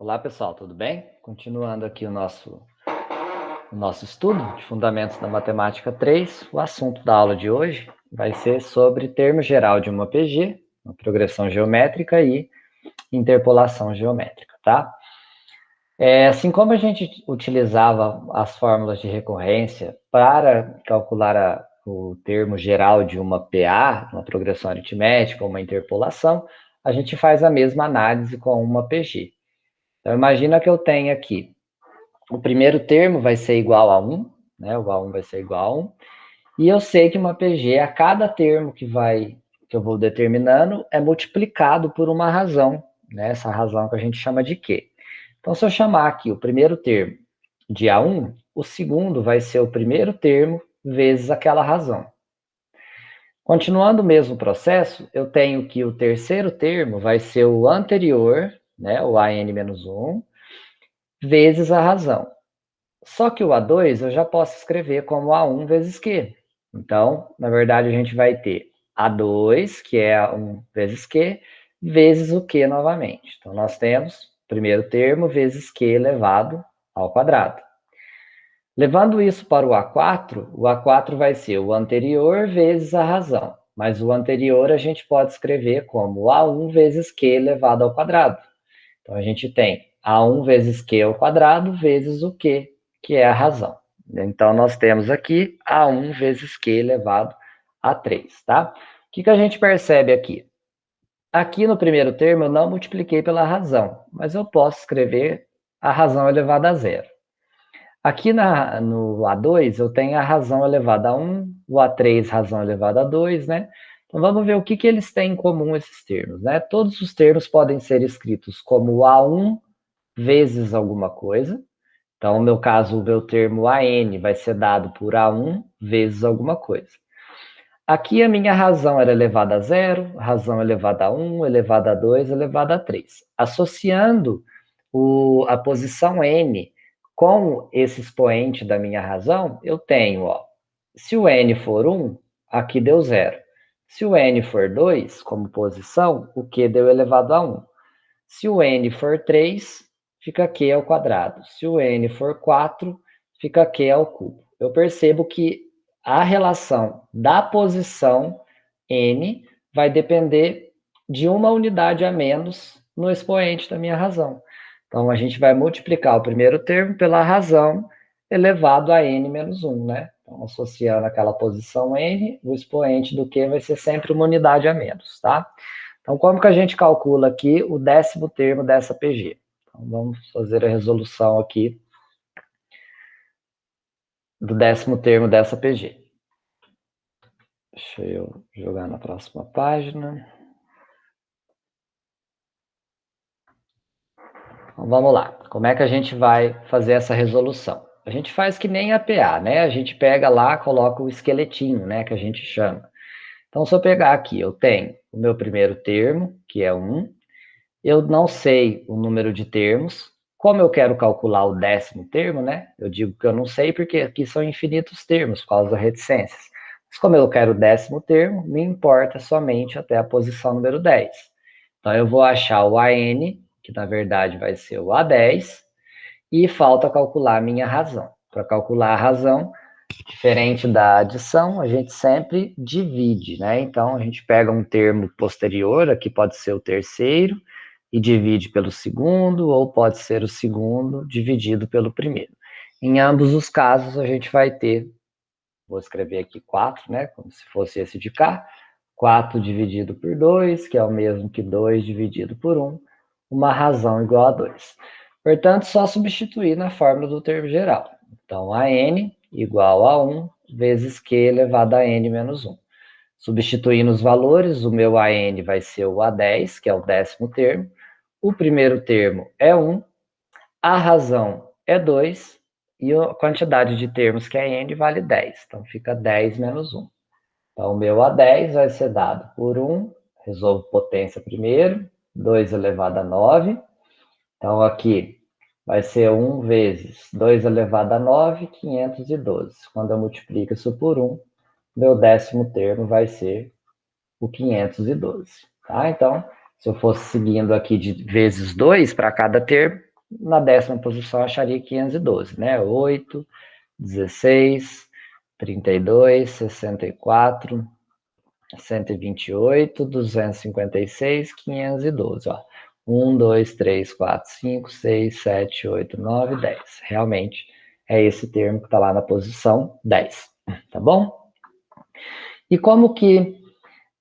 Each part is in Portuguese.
Olá, pessoal, tudo bem? Continuando aqui o nosso estudo de Fundamentos da Matemática 3, o assunto da aula de hoje vai ser sobre termo geral de uma PG, uma progressão geométrica e interpolação geométrica, tá? Assim como a gente utilizava as fórmulas de recorrência para calcular o termo geral de uma PA, uma progressão aritmética ou uma interpolação, a gente faz a mesma análise com uma PG. Então, imagina que eu tenho aqui, o primeiro termo vai ser igual a 1, né? O A1 vai ser igual a 1, e eu sei que uma PG, a cada termo que eu vou determinando, é multiplicado por uma razão, né? Essa razão que a gente chama de Q. Então, se eu chamar aqui o primeiro termo de A1, o segundo vai ser o primeiro termo vezes aquela razão. Continuando o mesmo processo, eu tenho que o terceiro termo vai ser o anterior, né? O AN-1, vezes a razão. Só que o A2 eu já posso escrever como A1 vezes Q. Então, na verdade, a gente vai ter A2, que é A1 vezes Q, vezes o Q novamente. Então, nós temos o primeiro termo vezes Q elevado ao quadrado. Levando isso para o A4 vai ser o anterior vezes a razão. Mas o anterior a gente pode escrever como A1 vezes Q elevado ao quadrado. Então, a gente tem A1 vezes Q ao quadrado vezes o Q, que é a razão. Então, nós temos aqui A1 vezes Q elevado a 3, tá? O que a gente percebe aqui? Aqui no primeiro termo eu não multipliquei pela razão, mas eu posso escrever a razão elevada a zero. Aqui no A2 eu tenho a razão elevada a 1, o A3 razão elevada a 2, né? Então vamos ver o que eles têm em comum esses termos, né? Todos os termos podem ser escritos como A1 vezes alguma coisa. Então, no meu caso, o meu termo AN vai ser dado por A1 vezes alguma coisa. Aqui a minha razão era elevada a 0, razão elevada a 1, elevada a 2, elevada a 3. Associando a posição n com esse expoente da minha razão, eu tenho, ó, se o n for 1, aqui deu 0. Se o n for 2, como posição, o q deu elevado a 1. Se o n for 3, fica q ao quadrado. Se o n for 4, fica q ao cubo. Eu percebo que a relação da posição n vai depender de uma unidade a menos no expoente da minha razão. Então, a gente vai multiplicar o primeiro termo pela razão elevado a n menos 1, né? Então, associando aquela posição n, o expoente do q vai ser sempre uma unidade a menos, tá? Então, como que a gente calcula aqui o 10º termo dessa PG? Então, vamos fazer a resolução aqui do 10º termo dessa PG. Deixa eu jogar na próxima página. Então, vamos lá. Como é que a gente vai fazer essa resolução? A gente faz que nem a PA, né? A gente pega lá, coloca o esqueletinho, né? Que a gente chama. Então, se eu pegar aqui, eu tenho o meu primeiro termo, que é 1. Eu não sei o número de termos. Como eu quero calcular o 10º termo, né? Eu digo que eu não sei porque aqui são infinitos termos, por causa das reticências. Mas como eu quero o 10º termo, me importa somente até a posição número 10. Então, eu vou achar o AN, que na verdade vai ser o A10, e falta calcular a minha razão. Para calcular a razão, diferente da adição, a gente sempre divide, né? Então, a gente pega um termo posterior, aqui pode ser o terceiro, e divide pelo segundo, ou pode ser o segundo dividido pelo primeiro. Em ambos os casos, a gente vai ter, vou escrever aqui 4, né? Como se fosse esse de cá, 4 dividido por 2, que é o mesmo que 2 dividido por 1, uma razão igual a 2. Portanto, só substituir na fórmula do termo geral. Então, a n igual a 1 vezes q elevado a n menos 1. Substituindo os valores, o meu AN vai ser o A10, que é o 10º termo. O primeiro termo é 1, a razão é 2, e a quantidade de termos que é n vale 10. Então, fica 10 menos 1. Então, o meu A10 vai ser dado por 1, resolvo potência primeiro, 2 elevado a 9. Então, aqui vai ser 1 vezes 2 elevado a 9, 512. Quando eu multiplico isso por 1, meu 10º termo vai ser o 512. Tá? Então, se eu fosse seguindo aqui de vezes 2 para cada termo, na 10ª posição eu acharia 512, né? 8, 16, 32, 64, 128, 256, 512, ó. 1, 2, 3, 4, 5, 6, 7, 8, 9, 10. Realmente é esse termo que está lá na posição 10, tá bom? E como que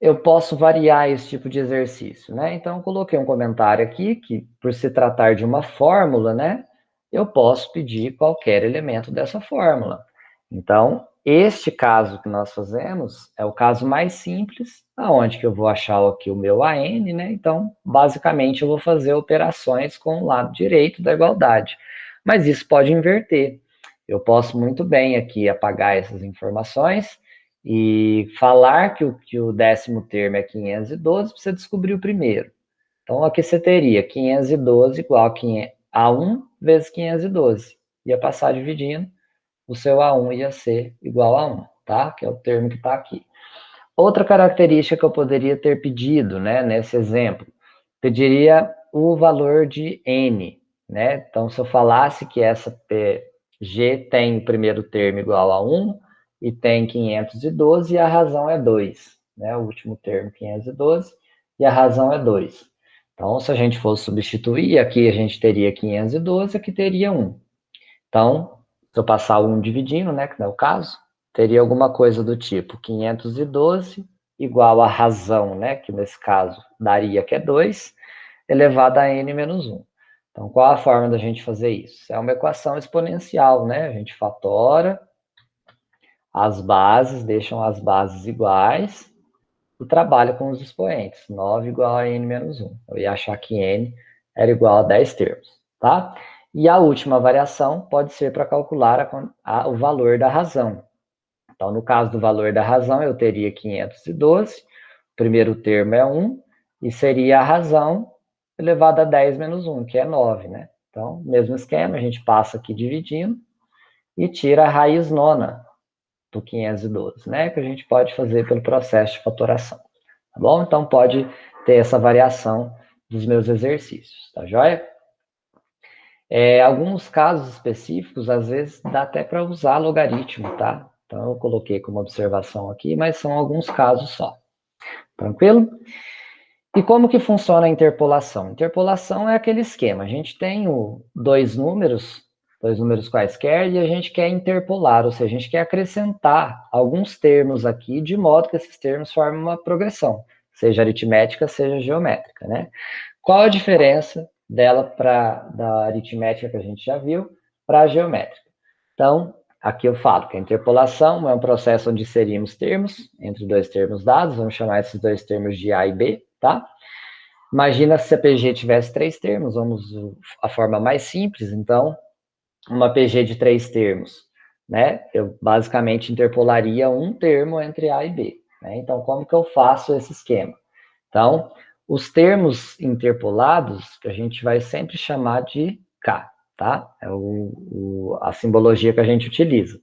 eu posso variar esse tipo de exercício, né? Então, eu coloquei um comentário aqui que, por se tratar de uma fórmula, né, eu posso pedir qualquer elemento dessa fórmula. Então, este caso que nós fazemos é o caso mais simples, aonde que eu vou achar aqui o meu AN, né? Então, basicamente, eu vou fazer operações com o lado direito da igualdade. Mas isso pode inverter. Eu posso muito bem aqui apagar essas informações e falar que o 10º termo é 512 para você descobrir o primeiro. Então, aqui você teria 512 igual a 1 vezes 512. Ia passar dividindo, o seu A1 ia ser igual a 1, tá? Que é o termo que está aqui. Outra característica que eu poderia ter pedido, né, nesse exemplo, pediria o valor de N, né? Então, se eu falasse que essa G tem o primeiro termo igual a 1 e tem 512 e a razão é 2, né? O último termo 512 e a razão é 2. Então, se a gente fosse substituir, aqui a gente teria 512, aqui teria 1. Então, se eu passar o 1 dividindo, né, que não é o caso, teria alguma coisa do tipo 512 igual a razão, né, que nesse caso daria que é 2, elevado a n menos 1. Então, qual a forma da gente fazer isso? É uma equação exponencial, né? A gente fatora as bases, deixam as bases iguais e trabalha com os expoentes. 9 igual a n menos 1. Eu ia achar que n era igual a 10 termos, tá? E a última variação pode ser para calcular o valor da razão. Então, no caso do valor da razão, eu teria 512, o primeiro termo é 1, e seria a razão elevado a 10 menos 1, que é 9, né? Então, mesmo esquema, a gente passa aqui dividindo e tira a raiz nona do 512, né? Que a gente pode fazer pelo processo de fatoração, tá bom? Então, pode ter essa variação dos meus exercícios, tá joia? Alguns casos específicos, às vezes, dá até para usar logaritmo, tá? Então, eu coloquei como observação aqui, mas são alguns casos só. Tranquilo? E como que funciona a interpolação? Interpolação é aquele esquema. A gente tem dois números quaisquer, e a gente quer interpolar, ou seja, a gente quer acrescentar alguns termos aqui, de modo que esses termos formem uma progressão, seja aritmética, seja geométrica, né? Qual a diferença dela da aritmética que a gente já viu para a geométrica? Então, aqui eu falo que a interpolação é um processo onde inserimos termos entre dois termos dados, vamos chamar esses dois termos de A e B, tá? Imagina se a PG tivesse 3 termos, vamos a forma mais simples, então, uma PG de 3 termos, né? Eu basicamente interpolaria um termo entre A e B, né? Então, como que eu faço esse esquema? Então, os termos interpolados, que a gente vai sempre chamar de K, tá? É a simbologia que a gente utiliza.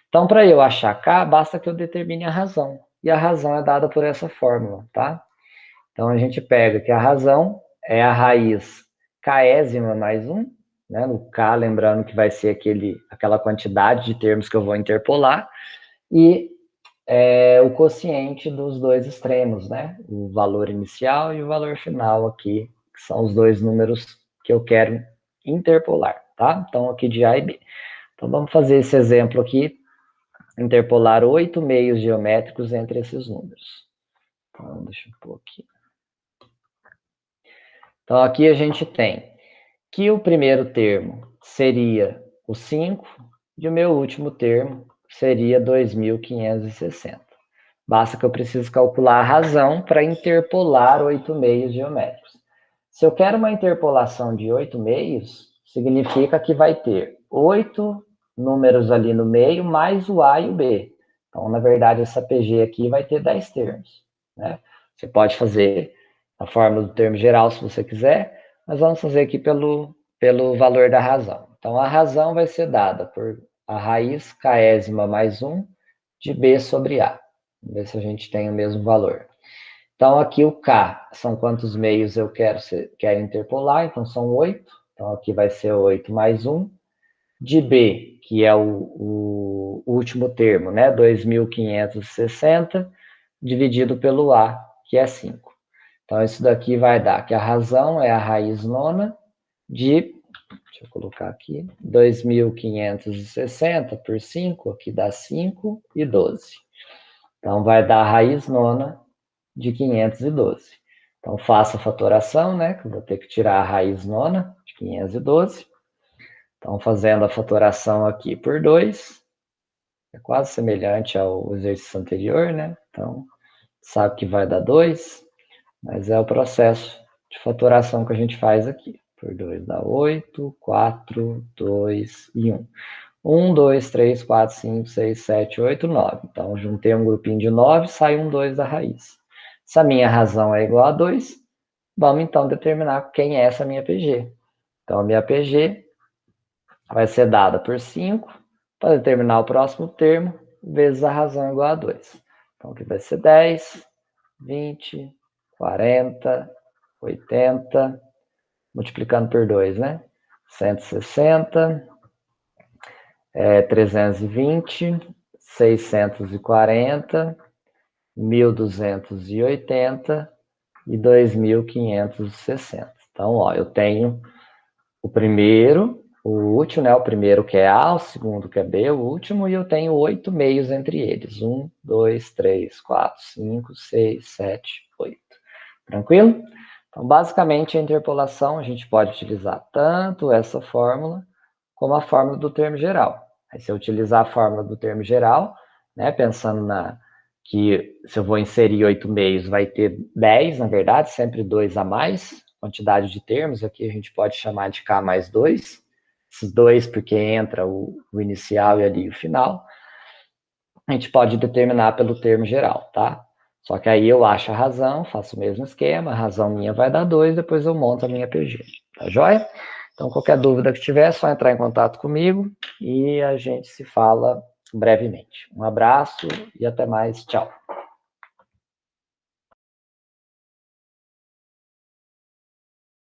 Então, para eu achar K, basta que eu determine a razão. E a razão é dada por essa fórmula, tá? Então, a gente pega que a razão é a raiz késima mais 1, né? No K, lembrando que vai ser aquela quantidade de termos que eu vou interpolar, e o quociente dos dois extremos, né? O valor inicial e o valor final aqui, que são os dois números que eu quero interpolar, tá? Então, aqui de A e B. Então, vamos fazer esse exemplo aqui, interpolar 8 meios geométricos entre esses números. Então, deixa eu pôr aqui. Então, aqui a gente tem que o primeiro termo seria o 5 e o meu último termo seria 2.560. Basta que eu preciso calcular a razão para interpolar 8 meios geométricos. Se eu quero uma interpolação de 8 meios, significa que vai ter 8 números ali no meio, mais o A e o B. Então, na verdade, essa PG aqui vai ter 10 termos, né? Você pode fazer a fórmula do termo geral se você quiser, mas vamos fazer aqui pelo valor da razão. Então, a razão vai ser dada por a raiz késima mais 1 de B sobre A. Vamos ver se a gente tem o mesmo valor. Então, aqui o K são quantos meios eu quero interpolar, então são 8. Então, aqui vai ser 8 mais 1. De B, que é o último termo, né? 2.560, dividido pelo A, que é 5. Então, isso daqui vai dar que a razão é a raiz nona de, deixa eu colocar aqui, 2.560 por 5, aqui dá 5 e 12. Então, vai dar a raiz nona de 512. Então, faço a fatoração, né? Que eu vou ter que tirar a raiz nona de 512. Então, fazendo a fatoração aqui por 2, é quase semelhante ao exercício anterior, né? Então, sabe que vai dar 2, mas é o processo de fatoração que a gente faz aqui. Por 2 dá 8, 4, 2 e 1. 1, 2, 3, 4, 5, 6, 7, 8, 9. Então, juntei um grupinho de 9, sai um 2 da raiz. Se a minha razão é igual a 2, vamos então determinar quem é essa minha PG. Então, a minha PG vai ser dada por 5, para determinar o próximo termo, vezes a razão igual a 2. Então, aqui vai ser 10, 20, 40, 80, multiplicando por 2, né? 160, 320, 640, 1.280 e 2.560. Então, ó, eu tenho o primeiro, o último, né? O primeiro que é A, o segundo que é B, o último, e eu tenho 8 meios entre eles. 1, 2, 3, 4, 5, 6, 7, 8. Tranquilo? Então, basicamente, a interpolação a gente pode utilizar tanto essa fórmula como a fórmula do termo geral. Aí, se eu utilizar a fórmula do termo geral, né, pensando que se eu vou inserir 8 meios, vai ter 10, na verdade, sempre 2 a mais, quantidade de termos, aqui a gente pode chamar de K mais 2, esses 2 porque entra o inicial e ali o final, a gente pode determinar pelo termo geral, tá? Só que aí eu acho a razão, faço o mesmo esquema, a razão minha vai dar 2, depois eu monto a minha PG, tá joia? Então, qualquer dúvida que tiver, é só entrar em contato comigo e a gente se fala brevemente. Um abraço e até mais, tchau.